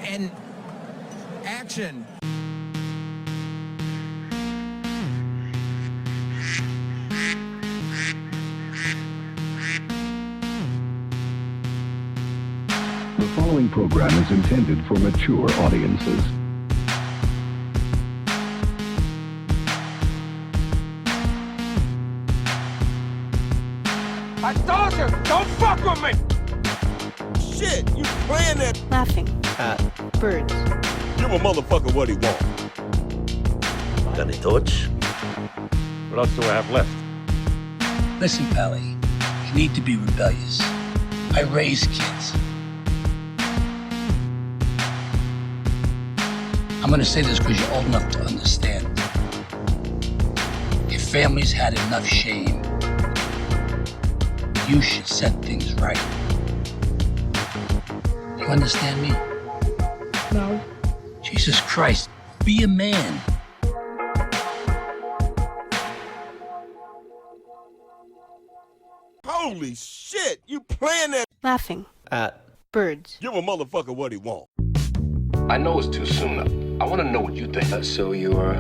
And action. The following program is intended for mature audiences. I told you, don't fuck with me! Shit, you playing that? Laughing at birds. Give a motherfucker what he want. Got any thoughts? What else do I have left? Listen, Pally, you need to be rebellious. I raise kids. I'm gonna say this because you're old enough to understand. If families had enough shame, you should set things right. You understand me? No. Jesus Christ, be a man. Holy shit, you playing that? Laughing At birds. Give a motherfucker what he want. I know it's too soon. I want to know what you think. so you're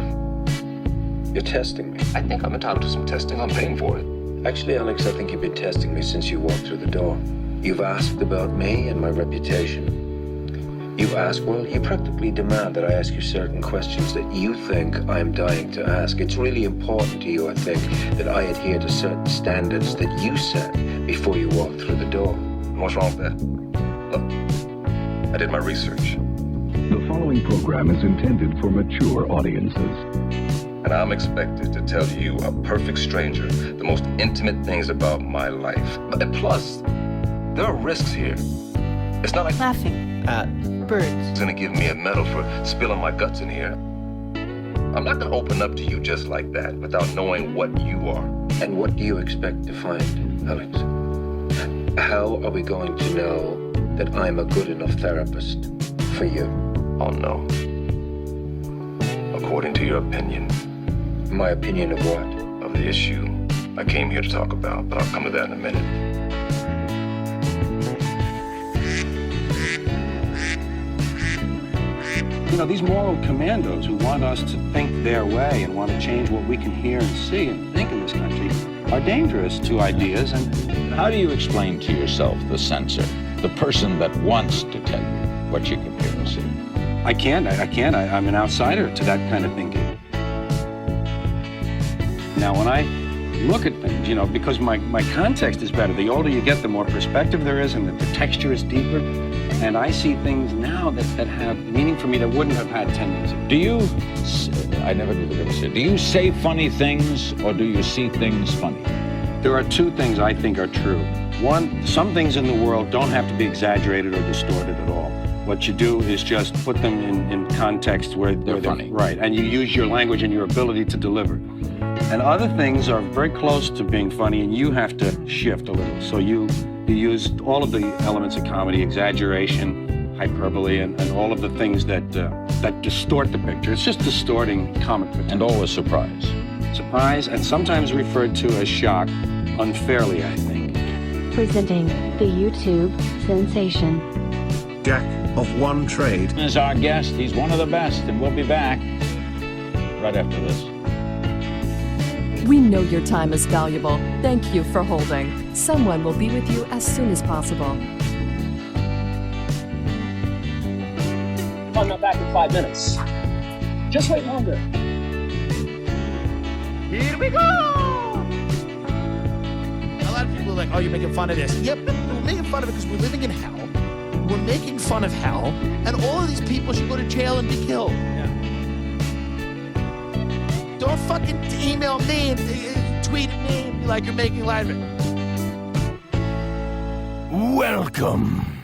testing me. I think I'm entitled to some testing. I'm paying for it. Actually, Alex, I think you've been testing me since you walked through the door. You've asked about me and my reputation. You ask, well, you practically demand that I ask you certain questions that you think I'm dying to ask. It's really important to you, I think, that I adhere to certain standards that you set before you walk through the door. What's wrong with that? Look, I did my research, The following program is intended for mature audiences. and I'm expected to tell you, a perfect stranger, the most intimate things about my life. But plus, there are risks here. It's not like Laughing At birds. it's gonna give me a medal for spilling my guts in here. I'm not gonna open up to you just like that without knowing what you are. and what do you expect to find, Alex? How are we going to know that I'm a good enough therapist for you? Oh no. According to your opinion My opinion of what? of the issue I came here to talk about, but I'll come to that in a minute. You know, these moral commandos who want us to think their way and want to change what we can hear and see and think in this country are dangerous to ideas. And How do you explain to yourself the censor, the person that wants to tell you what you can hear and see? I can't. I'm an outsider to that kind of thinking. Now, when I look at things, you know, because my context is better, the older you get, the more perspective there is and the texture is deeper. And I see things now that have meaning for me that wouldn't have had 10 years ago. Do you, I never knew the say, do you say funny things or do you see things funny? There are two things I think are true. One, some things in the world don't have to be exaggerated or distorted at all. What you do is just put them in context where They're funny. Right, and you use your language and your ability to deliver. And other things are very close to being funny, and you have to shift a little. So you use all of the elements of comedy, exaggeration, hyperbole, and all of the things that distort the picture. It's just distorting comic picture. And always surprise. Surprise, and sometimes referred to as shock, unfairly, I think. Presenting the YouTube sensation. Jack of one trade. As our guest, he's one of the best, and we'll be back right after this. We know your time is valuable. Thank you for holding. Someone will be with you as soon as possible. I'm not back in 5 minutes. Just wait longer. Here we go! A lot of people are like, oh, you're making fun of this. Yep, we're making fun of it because we're living in hell. We're making fun of hell, and all of these people should go to jail and be killed. Don't fucking email me and tweet at me and be like you're making light of it. Welcome